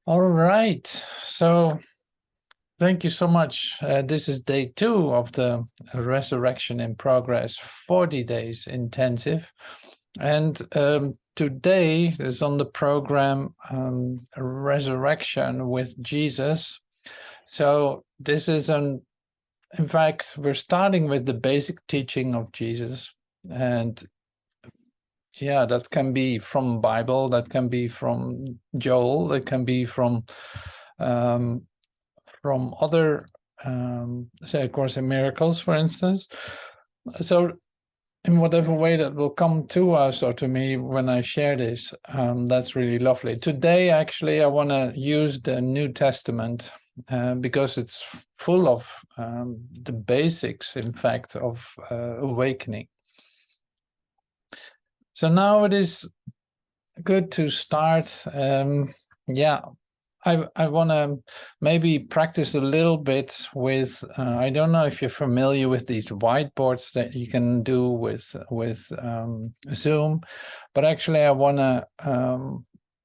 All right. So thank you so much. This is day 2 of the Resurrection in Progress 40 days intensive. And today is on the program Resurrection with Jesus. So this is in fact, we're starting with the basic teaching of Jesus. And yeah, that can be from Bible, that can be from Joel, that can be from other, say, A Course in Miracles, for instance. So in whatever way that will come to us or to me when I share this, that's really lovely. Today, actually, I want to use the New Testament because it's full of the basics, in fact, of awakening. So now it is good to start. Yeah, I want to maybe practice a little bit with, I don't know if you're familiar with these whiteboards that you can do with Zoom, but actually I want to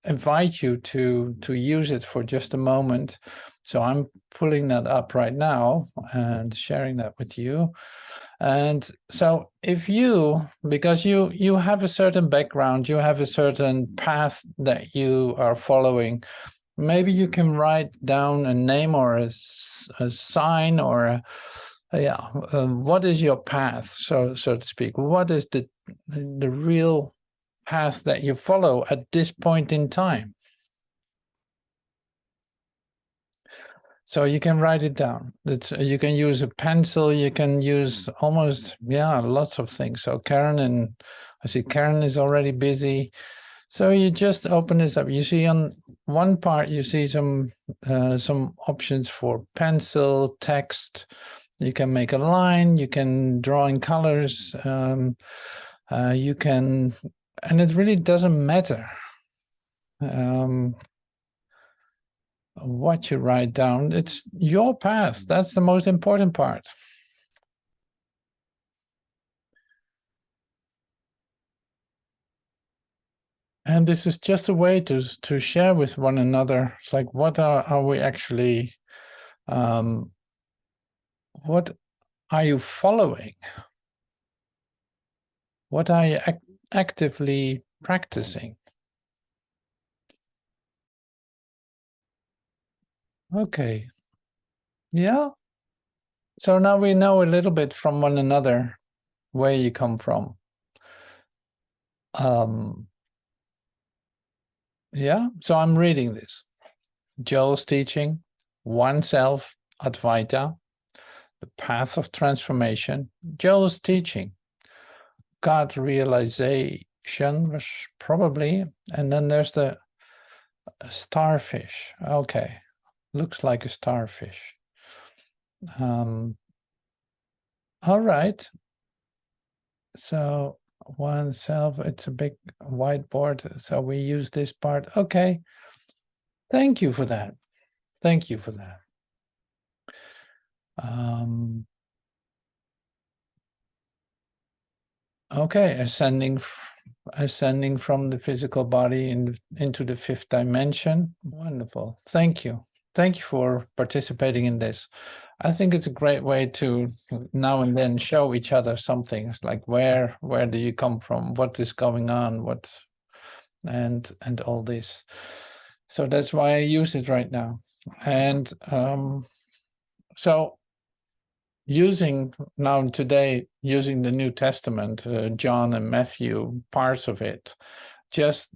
invite you to use it for just a moment. So I'm pulling that up right now and sharing that with you. And so if you, because you have a certain background, you have a certain path that you are following, maybe you can write down a name or a sign or what is your path, so to speak? What is the real path that you follow at this point in time? So you can write it down. You can use a pencil. You can use almost, lots of things. So I see Karen is already busy. So you just open this up. You see on one part, you see some options for pencil, text. You can make a line. You can draw in colors. You can, and it really doesn't matter what you write down. It's your path. That's the most important part. And this is just a way to share with one another. It's like, what are we actually, what are you following? What are you actively practicing? Okay. Yeah. So now we know a little bit from one another where you come from. Yeah. So I'm reading this. Joel's teaching, oneself, Advaita, the path of transformation. Joel's teaching, God realization, was probably, and then there's the starfish. Okay, looks like a starfish. All right. So oneself, it's a big whiteboard, so we use this part. Okay. Thank you for that. Thank you for that. Okay, ascending from the physical body into the 5th dimension. Wonderful. Thank you. Thank you for participating in this. I think it's a great way to now and then show each other something. It's like, where do you come from? What is going on? And all this. So that's why I use it right now. And so using the New Testament, John and Matthew, parts of it, just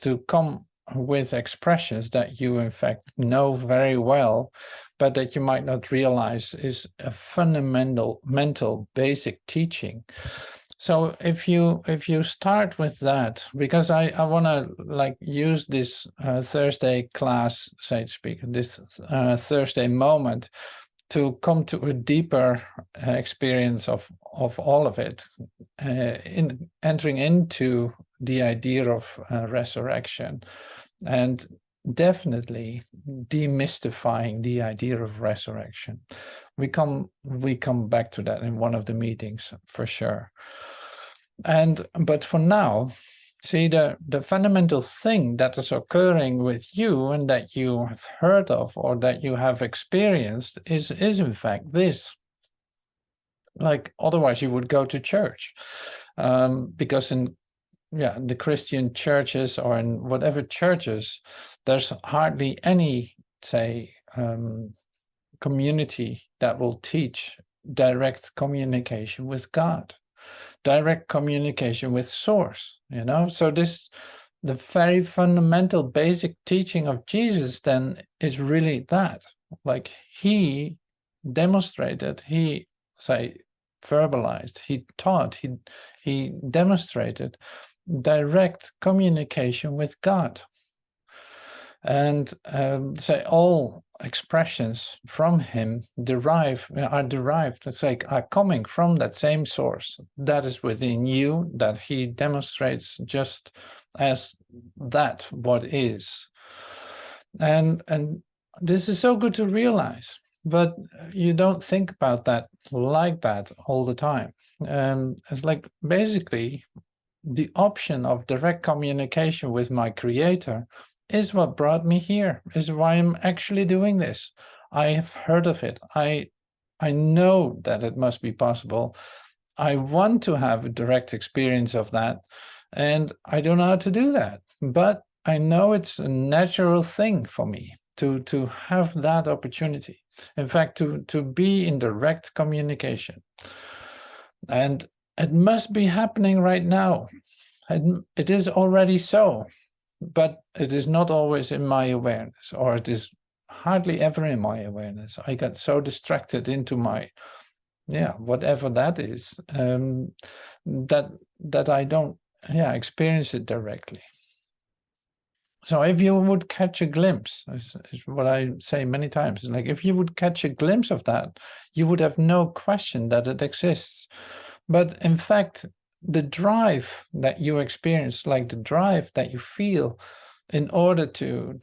to come with expressions that you in fact know very well, but that you might not realize is a fundamental mental basic teaching. So if you start with that, because I want to use this Thursday class, so to speak, this Thursday moment, to come to a deeper experience of all of it, in entering into the idea of resurrection, and definitely demystifying the idea of resurrection. We come back to that in one of the meetings for sure. But for now, See, the fundamental thing that is occurring with you and that you have heard of or that you have experienced is in fact this. Like, otherwise you would go to church, because in the Christian churches or in whatever churches, there's hardly any, say, community that will teach direct communication with God, direct communication with Source, So the very fundamental basic teaching of Jesus then is really that. Like, he demonstrated, he, say, verbalized, he taught, he demonstrated direct communication with God. And say all expressions from him are derived, it's like are coming from that same source that is within you, that he demonstrates just as that what is. And this is so good to realize, but you don't think about that like that all the time. It's like basically the option of direct communication with my creator is what brought me here, is why I'm actually doing this. I have heard of it. I know that it must be possible. I want to have a direct experience of that, and I don't know how to do that. But I know it's a natural thing for me to have that opportunity. In fact, to be in direct communication. And it must be happening right now. It is already so, but it is not always in my awareness, or it is hardly ever in my awareness. I got so distracted into my, whatever that is, that I don't, experience it directly. So if you would catch a glimpse, is what I say many times, like if you would catch a glimpse of that, you would have no question that it exists. But in fact, the drive that you experience, like the drive that you feel in order to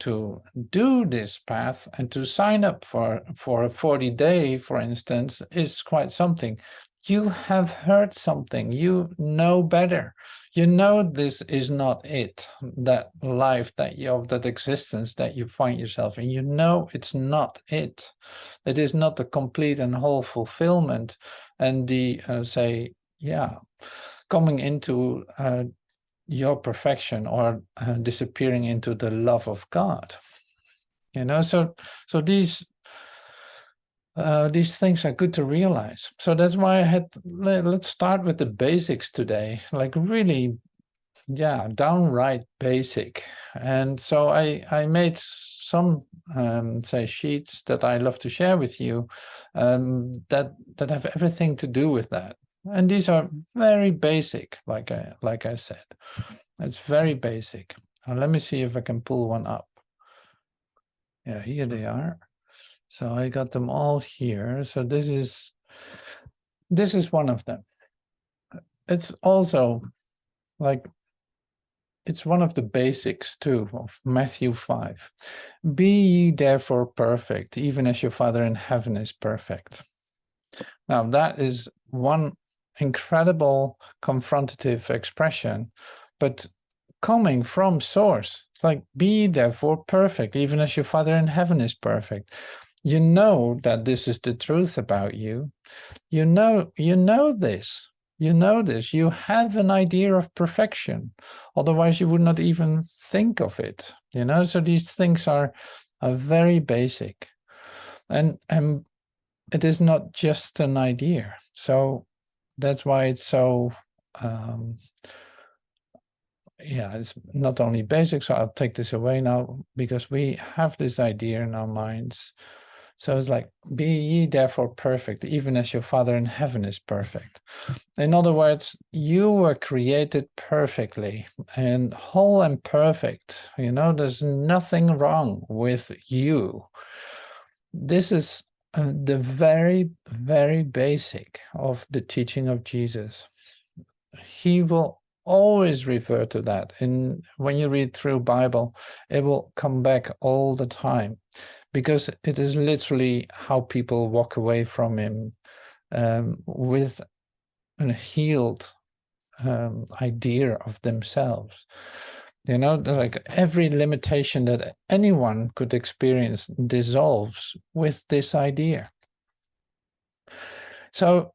do this path and to sign up for a 40-day, for instance, is quite something. You have heard something, you know better. You know this is not it, that life that that existence that you find yourself in. You know it's not it. It is not the complete and whole fulfillment and the, coming into your perfection or disappearing into the love of God. So these things are good to realize. So that's why I had, let's start with the basics today, like really, downright basic. And so I made some, sheets that I love to share with you, that have everything to do with that. And these are very basic, like I said. It's very basic. Now, let me see if I can pull one up. Yeah, here they are. So I got them all here. So this is one of them. It's also like, it's one of the basics too of Matthew 5. Be ye therefore perfect, even as your Father in heaven is perfect. Now that is one incredible confrontative expression, but coming from source. It's like, be therefore perfect, even as your Father in heaven is perfect. You know that this is the truth about you. You know this. You know this. You have an idea of perfection. Otherwise, you would not even think of it. So these things are very basic. And it is not just an idea. So that's why it's so, it's not only basic. So I'll take this away now, because we have this idea in our minds. So it's like, be ye therefore perfect, even as your Father in heaven is perfect. In other words, you were created perfectly and whole and perfect. There's nothing wrong with you. This is the very, very basic of the teaching of Jesus. He will always refer to that. And when you read through Bible, it will come back all the time, because it is literally how people walk away from him with a healed idea of themselves. You know, like every limitation that anyone could experience dissolves with this idea. So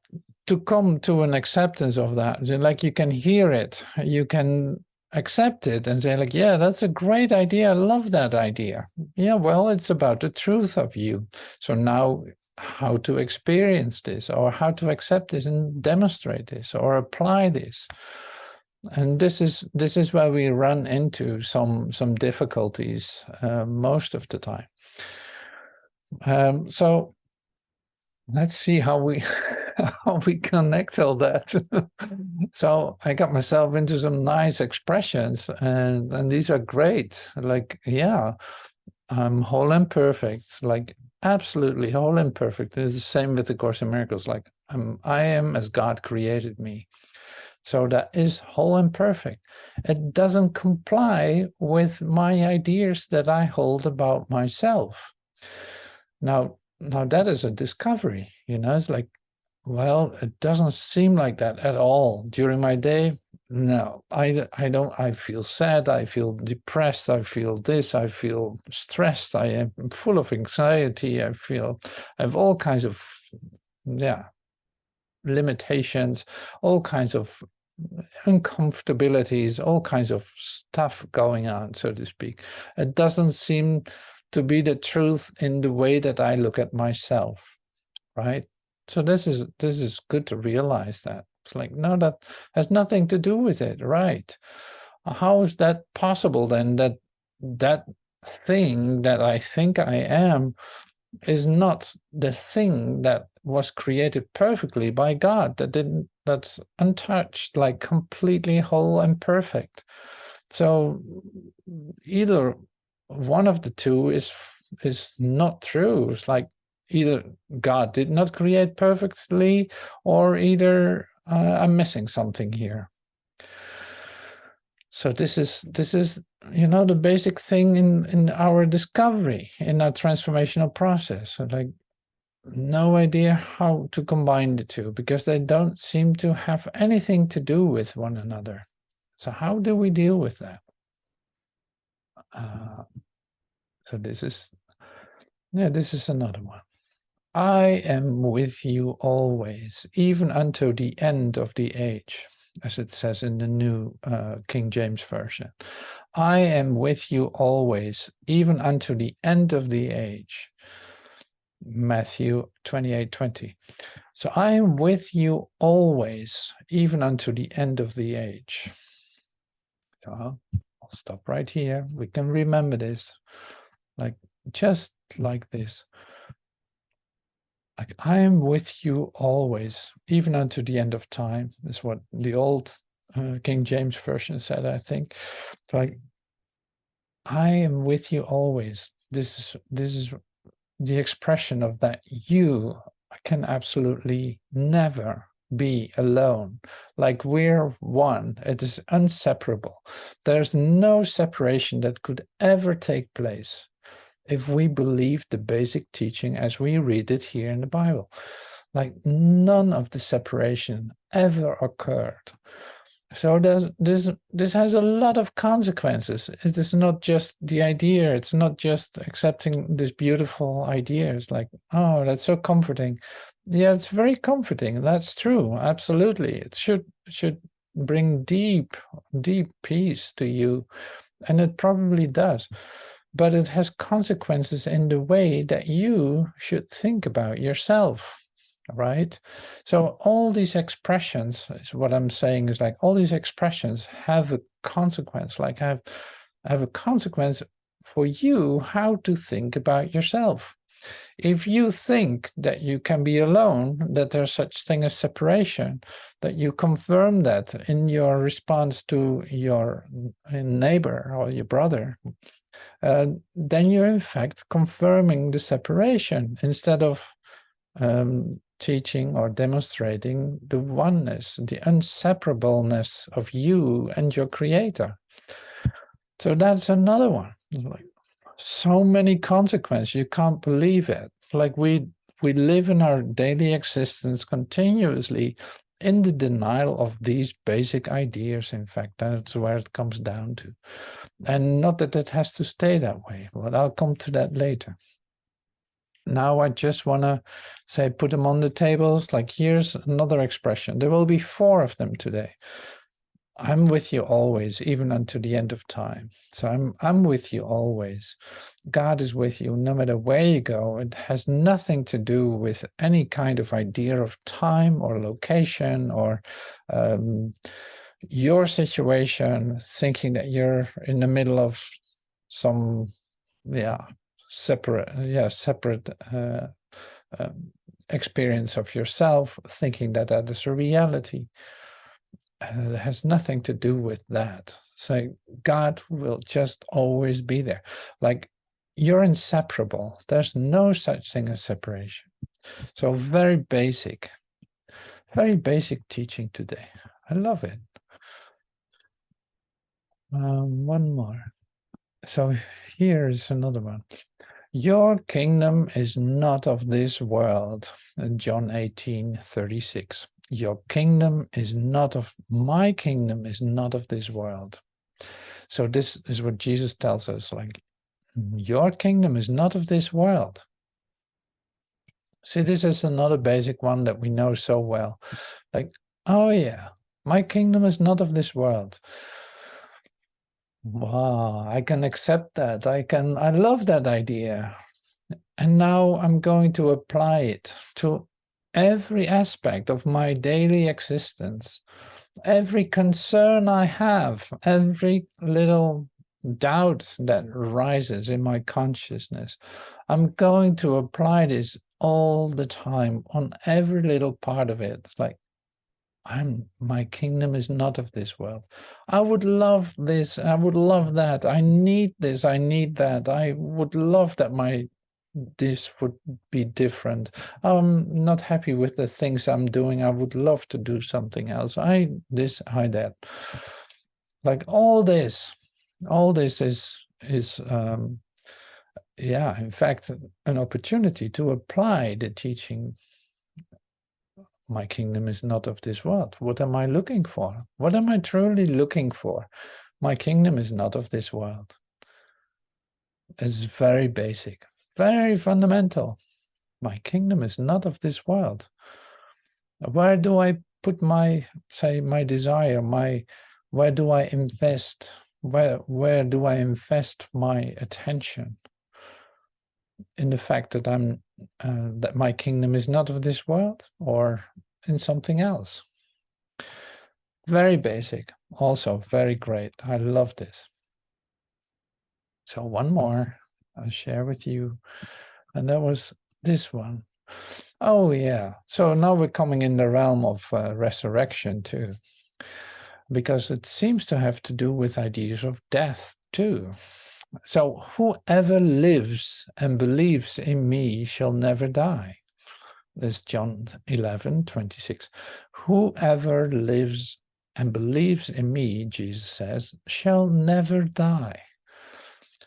to come to an acceptance of that, like you can hear it, you can accept it and say like, yeah, that's a great idea. I love that idea. Yeah, well, it's about the truth of you. So now how to experience this, or how to accept this and demonstrate this or apply this. And this is where we run into some difficulties most of the time. So let's see how we how we connect all that. So I got myself into some nice expressions, and these are great. Like, yeah, I'm whole and perfect, like absolutely whole and perfect. It's the same with the Course in Miracles. Like I am as God created me. So that is whole and perfect. It doesn't comply with my ideas that I hold about myself. Now that is a discovery, you know. It's like, well, it doesn't seem like that at all during my day. No, I don't. I feel sad. I feel depressed. I feel this. I feel stressed. I am full of anxiety. I have all kinds of, yeah, limitations, all kinds of uncomfortabilities, all kinds of stuff going on, so to speak. It doesn't seem to be the truth in the way that I look at myself, right? So this is good to realize that. It's like, no, that has nothing to do with it, right? How is that possible then, that thing that I think I am is not the thing that was created perfectly by God, that's untouched, like completely whole and perfect. So either one of the two is not true. It's like either God did not create perfectly, or either I'm missing something here. So this is you know, the basic thing in our discovery, in our transformational process. So like, no idea how to combine the two, because they don't seem to have anything to do with one another. So how do we deal with that? So this is another one. I am with you always, even until the end of the age, as it says in the New King James Version. I am with you always, even until the end of the age. Matthew 28:20. So I am with you always, even until the end of the age. So I'll stop right here. We can remember this, like just like this. Like, I am with you always, even unto the end of time, is what the old King James Version said, I think. Like, I am with you always. This is the expression of that you can absolutely never be alone. Like, we're one. It is inseparable. There's no separation that could ever take place if we believe the basic teaching as we read it here in the Bible. Like, none of the separation ever occurred. So this has a lot of consequences. It is not just the idea. It's not just accepting this beautiful idea. It's like, oh, that's so comforting. Yeah, it's very comforting. That's true. Absolutely. It should bring deep peace to you. And it probably does. But it has consequences in the way that you should think about yourself, right? So all these expressions, is what I'm saying, is like, all these expressions have a consequence, like have a consequence for you how to think about yourself. If you think that you can be alone, that there's such thing as separation, that you confirm that in your response to your neighbor or your brother, then you're in fact confirming the separation instead of teaching or demonstrating the oneness, the inseparableness of you and your creator. So that's another one. Like, so many consequences, you can't believe it. Like, we live in our daily existence continuously in the denial of these basic ideas. In fact, that's where it comes down to. And not that it has to stay that way, but I'll come to that later. Now I just want to say, put them on the tables. Like, here's another expression. There will be 4 of them today. I'm with you always, even unto the end of time. So I'm with you always. God is with you no matter where you go. It has nothing to do with any kind of idea of time or location or your situation, thinking that you're in the middle of some separate experience of yourself, thinking that that is a reality. It has nothing to do with that. So God will just always be there. Like, you're inseparable. There's no such thing as separation. So very basic teaching today. I love it. One more. So here's another one. Your kingdom is not of this world. John 18:36. Your kingdom is not of, my kingdom is not of this world. So this is what Jesus tells us, like, your kingdom is not of this world. See, this is another basic one that we know so well. Like, oh yeah, my kingdom is not of this world. Wow, I can accept that. I love that idea. And now I'm going to apply it to every aspect of my daily existence, every concern I have, every little doubt that rises in my consciousness. I'm going to apply this all the time on every little part of it. It's like, my kingdom is not of this world. I would love this. I would love that. I need this. I need that. I would love that this would be different. I'm not happy with the things I'm doing. I would love to do something else. That. Like, all this is in fact, an opportunity to apply the teaching. My kingdom is not of this world. What am I looking for? What am I truly looking for? My kingdom is not of this world. It's very basic, very fundamental. My kingdom is not of this world. Where do I put my desire, where do I invest? Where do I invest my attention? In the fact that that my kingdom is not of this world, or in something else. Very basic, also very great. I love this. So one more I'll share with you, and that was this one. Oh yeah, so now we're coming in the realm of resurrection too, because it seems to have to do with ideas of death too. So whoever lives and believes in me shall never die. That's John 11:26. Whoever lives and believes in me, Jesus says, shall never die.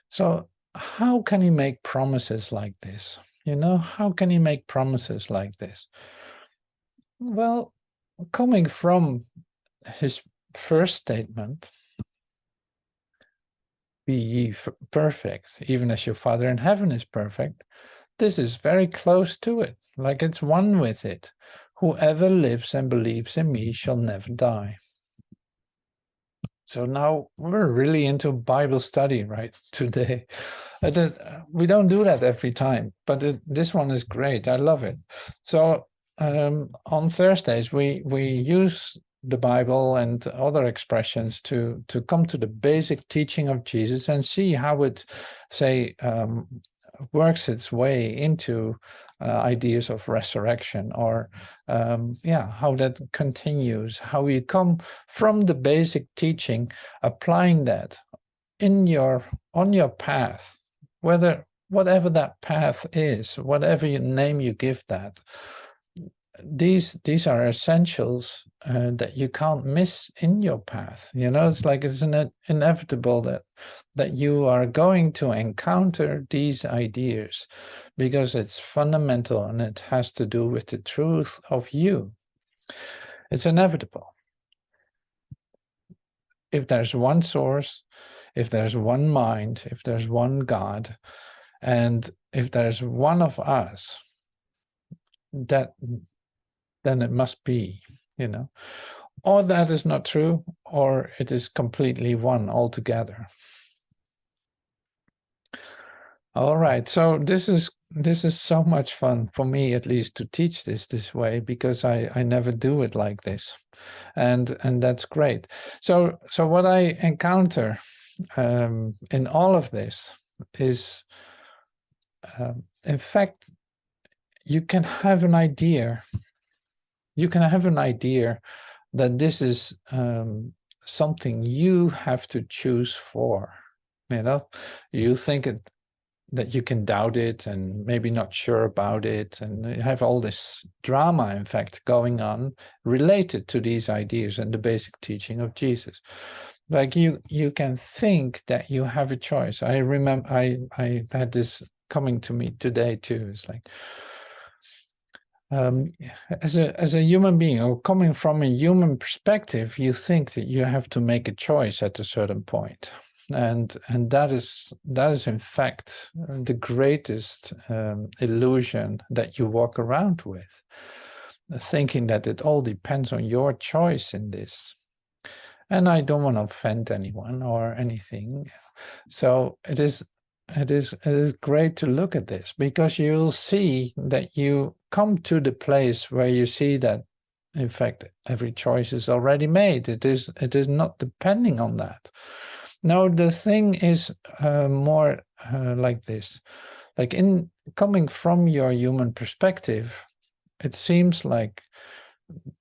So how can he make promises like this? How can he make promises like this? Well, coming from his first statement, be ye perfect, even as your Father in heaven is perfect, this is very close to it, like it's one with it. Whoever lives and believes in me shall never die. So now we're really into Bible study right today. We don't do that every time, but this one is great. I love it. So on Thursdays, we use the Bible and other expressions to come to the basic teaching of Jesus and see how it, works its way into ideas of resurrection, or how that continues, how you come from the basic teaching, applying that on your path, whatever that path is, whatever name you give that. These are essentials that you can't miss in your path. It's like it's inevitable that you are going to encounter these ideas, because it's fundamental and it has to do with the truth of you. It's inevitable. If there's one source, if there's one mind, if there's one God, and if there's one of us, then it must be, or that is not true, or it is completely one altogether. All right, so this is so much fun for me, at least, to teach this way, because I never do it like this, and that's great. So what I encounter in all of this is, in fact, you can have an idea. You can have an idea that this is something you have to choose for. You think that you can doubt it and maybe not sure about it, and you have all this drama, in fact, going on related to these ideas and the basic teaching of Jesus. Like you can think that you have a choice. I remember I had this coming to me today too. It's like, as a human being, or coming from a human perspective, you think that you have to make a choice at a certain point. And that is in fact the greatest illusion that you walk around with, thinking that it all depends on your choice in this. And I don't want to offend anyone or anything, so it is great to look at this, because you'll see that you come to the place where you see that, in fact, every choice is already made. It is not depending on that. No, the thing is more like this. Like, in coming from your human perspective, it seems like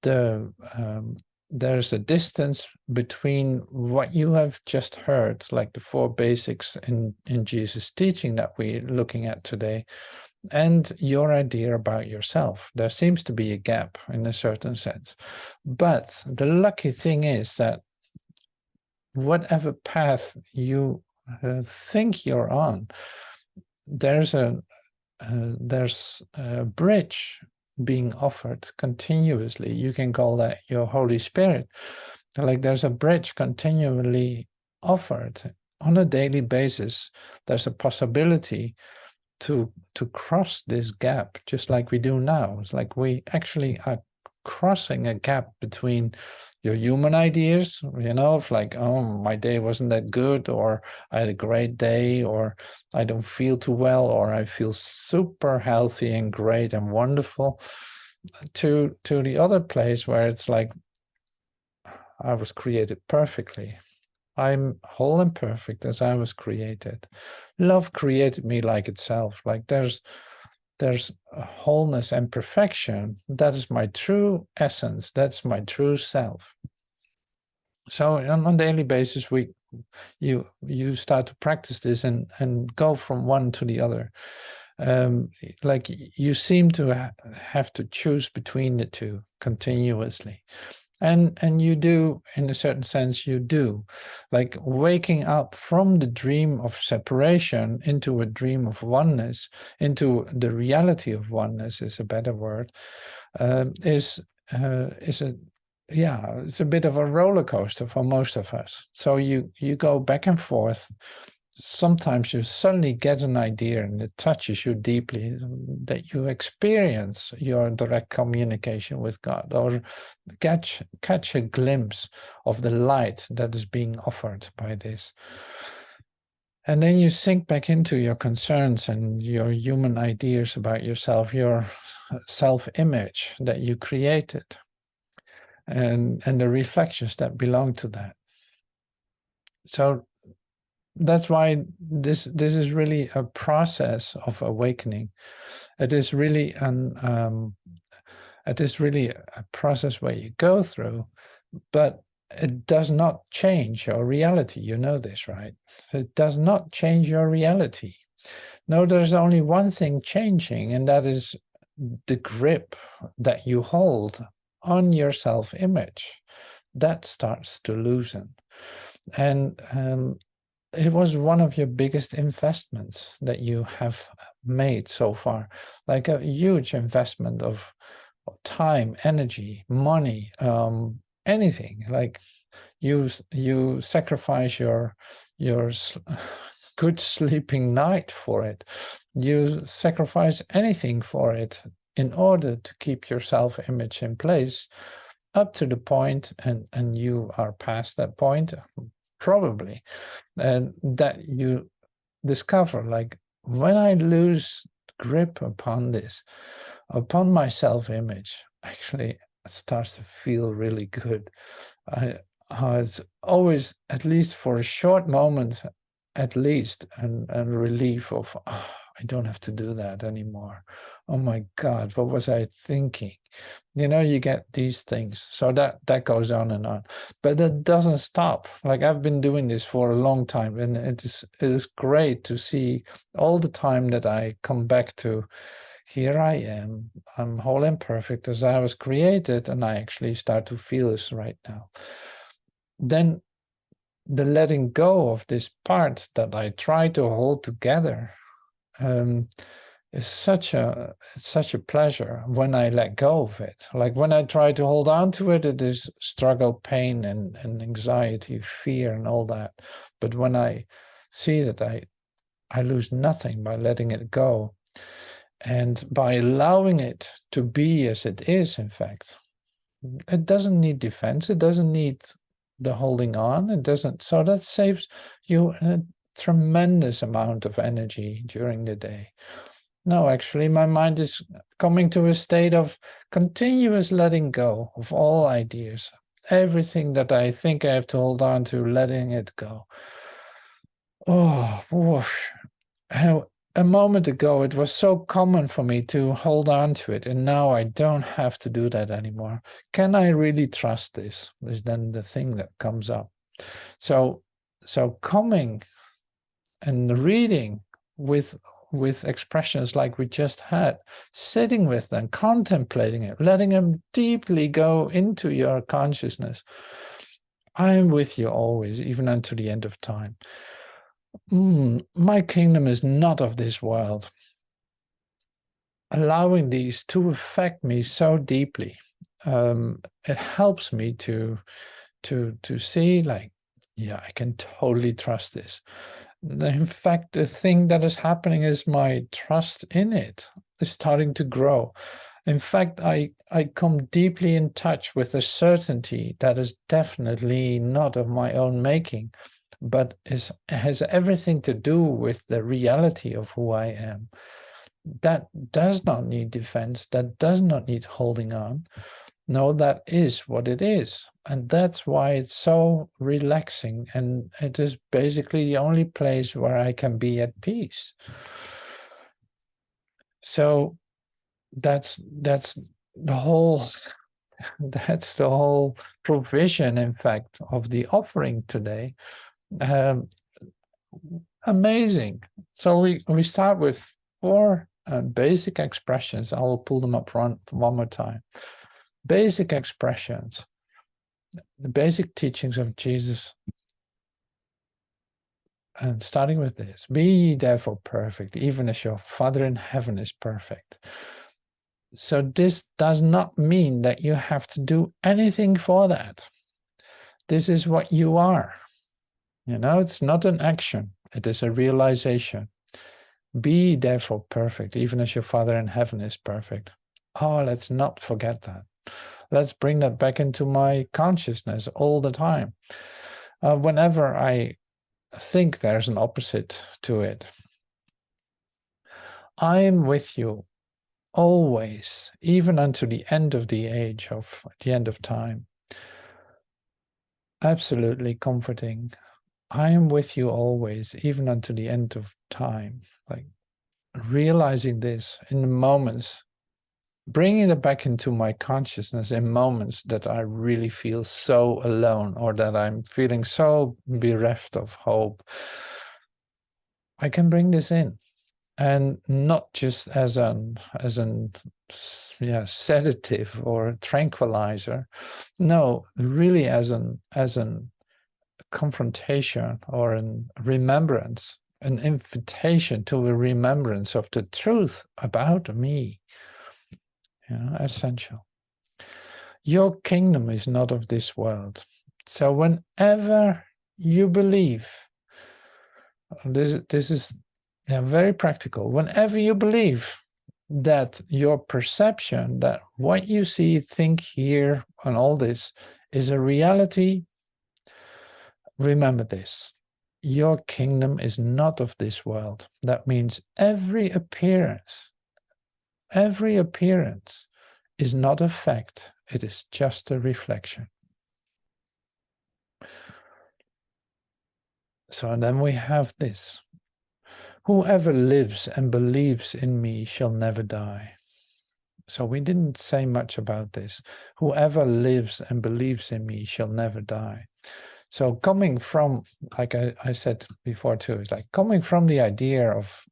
there's a distance between what you have just heard, like the 4 basics in Jesus' teaching that we're looking at today, and your idea about yourself. There seems to be a gap in a certain sense. But the lucky thing is that whatever path you think you're on, there's a bridge being offered continuously. You can call that your Holy Spirit. Like, there's a bridge continually offered on a daily basis. There's a possibility to cross this gap, just like we do now. It's like we actually are crossing a gap between your human ideas, of like, oh, my day wasn't that good, or I had a great day, or I don't feel too well, or I feel super healthy and great and wonderful, to the other place where it's like, I was created perfectly. I'm whole and perfect as I was created. Love created me like itself. Like, there's a wholeness and perfection. That is my true essence. That's my true self. So on a daily basis, you start to practice this and go from one to the other. Like, you seem to have to choose between the two continuously. And you do, in a certain sense, you do. Like, waking up from the dream of separation into a dream of oneness, into the reality of oneness is a better word, it's a bit of a roller coaster for most of us. So you go back and forth. Sometimes you suddenly get an idea and it touches you deeply, that you experience your direct communication with God, or catch a glimpse of the light that is being offered by this. And then you sink back into your concerns and your human ideas about yourself, your self-image that you created, and the reflections that belong to that. So that's why this is really a process of awakening. It is really a process where you go through, but it does not change your reality. You know this, right? It does not change your reality. No, there's only one thing changing, and that is the grip that you hold on your self-image. That starts to loosen. And it was one of your biggest investments that you have made so far, like a huge investment of time, energy, money, anything. Like you sacrifice your good sleeping night for it. You sacrifice anything for it in order to keep your self-image in place up to the point, and you are past that point probably, and that you discover, like, when I lose grip upon this, upon my self-image, actually it starts to feel really good. It's always, at least for a short moment, at least, and relief of, I don't have to do that anymore. Oh my God, what was I thinking? You know, you get these things. So that goes on and on, but it doesn't stop. Like, I've been doing this for a long time, and it is great to see all the time that I come back to, here I am, I'm whole and perfect as I was created, and I actually start to feel this right now. Then the letting go of this part that I try to hold together is such a pleasure when I let go of it. Like, when I try to hold on to it, it is struggle, pain, and anxiety, fear, and all that. But when I see that I lose nothing by letting it go, and by allowing it to be as it is, in fact, it doesn't need defense, it doesn't need the holding on, it doesn't. So that saves you a tremendous amount of energy during the day. No, actually, my mind is coming to a state of continuous letting go of all ideas. Everything that I think I have to hold on to, letting it go. Oh, whoosh. A moment ago, it was so common for me to hold on to it, and now I don't have to do that anymore. Can I really trust this? Is then the thing that comes up. So coming and reading with expressions like we just had, sitting with them, contemplating it, letting them deeply go into your consciousness. I am with you always, even unto the end of time. My kingdom is not of this world. Allowing these to affect me so deeply, it helps me to see, like, yeah, I can totally trust this. In fact, the thing that is happening is my trust in it is starting to grow. In fact, I come deeply in touch with a certainty that is definitely not of my own making, but has everything to do with the reality of who I am. That does not need defense, that does not need holding on. No, that is what it is. And that's why it's so relaxing. And it is basically the only place where I can be at peace. So that's the whole provision, in fact, of the offering today. Amazing. So we start with 4 basic expressions. I will pull them up one more time. Basic expressions, the basic teachings of Jesus. And starting with this: be ye therefore perfect, even as your Father in heaven is perfect. So this does not mean that you have to do anything for that. This is what you are. You know, it's not an action, it is a realization. Be therefore perfect, even as your Father in heaven is perfect. Oh, let's not forget that. Let's bring that back into my consciousness all the time. Whenever I think there's an opposite to it, I am with you always, even unto the end of the age, of the end of time. Absolutely comforting. I am with you always, even unto the end of time. Like, realizing this in the moments, bringing it back into my consciousness in moments that I really feel so alone, or that I'm feeling so bereft of hope. I can bring this in, and not just as an sedative or a tranquilizer. No, really as an confrontation, or a remembrance, an invitation to a remembrance of the truth about me. essential. Your kingdom is not of this world. So whenever you believe, this is very practical. Whenever you believe that your perception, that what you see, think, hear, and all this is a reality, remember this. Your kingdom is not of this world. That means every appearance is not a fact. It is just a reflection. So then we have this. Whoever lives and believes in me shall never die. So we didn't say much about this. Whoever lives and believes in me shall never die. So coming from, like I said before too, it's like coming from the idea of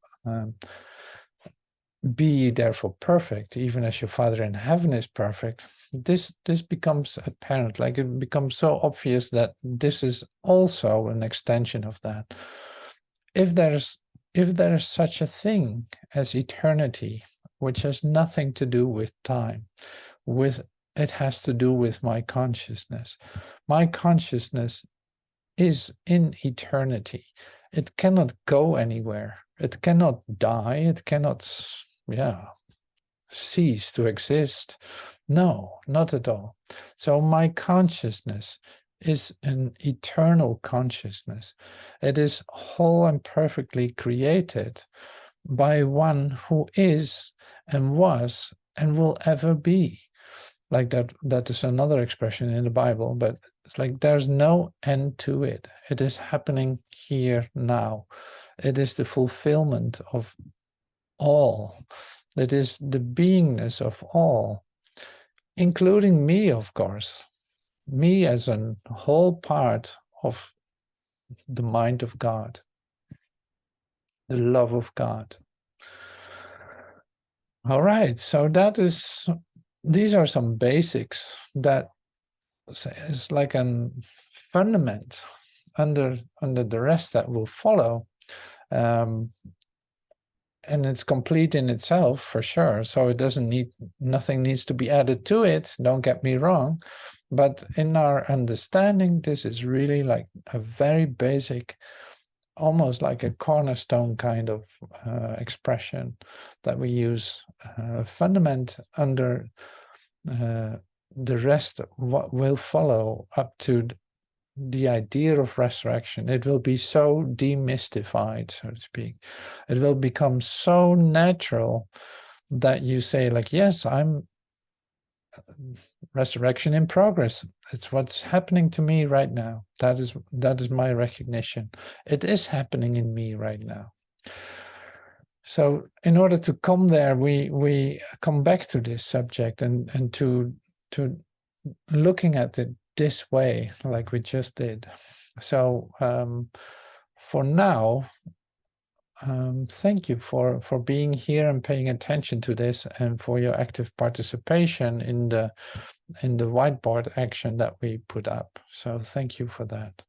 be ye therefore perfect, even as your Father in heaven is perfect. This becomes apparent, like it becomes so obvious that this is also an extension of that. If there is such a thing as eternity, which has nothing to do with time, it has to do with my consciousness. My consciousness is in eternity. It cannot go anywhere. It cannot die. It cannot, cease to exist. No, not at all. So my consciousness is an eternal consciousness. It is whole and perfectly created by one who is and was and will ever be. Like that is another expression in the Bible, but it's like there's no end to it. It is happening here now. It is the fulfillment of all. It is the beingness of all, including me, of course. Me as a whole part of the mind of God, the love of God. All right, so these are some basics that is like a fundament under the rest that will follow. And it's complete in itself for sure. So nothing needs to be added to it. Don't get me wrong. But in our understanding, this is really like a very basic, almost like a cornerstone kind of expression that we use, fundament under the rest, what will follow up to the idea of resurrection. It will be so demystified, so to speak. It will become so natural that you say, like, yes, I'm resurrection in progress. It's what's happening to me right now. That is my recognition. It is happening in me right now. So in order to come there, we come back to this subject and to looking at it this way, like we just did. So for now, thank you for being here and paying attention to this, and for your active participation in the whiteboard action that we put up. So thank you for that.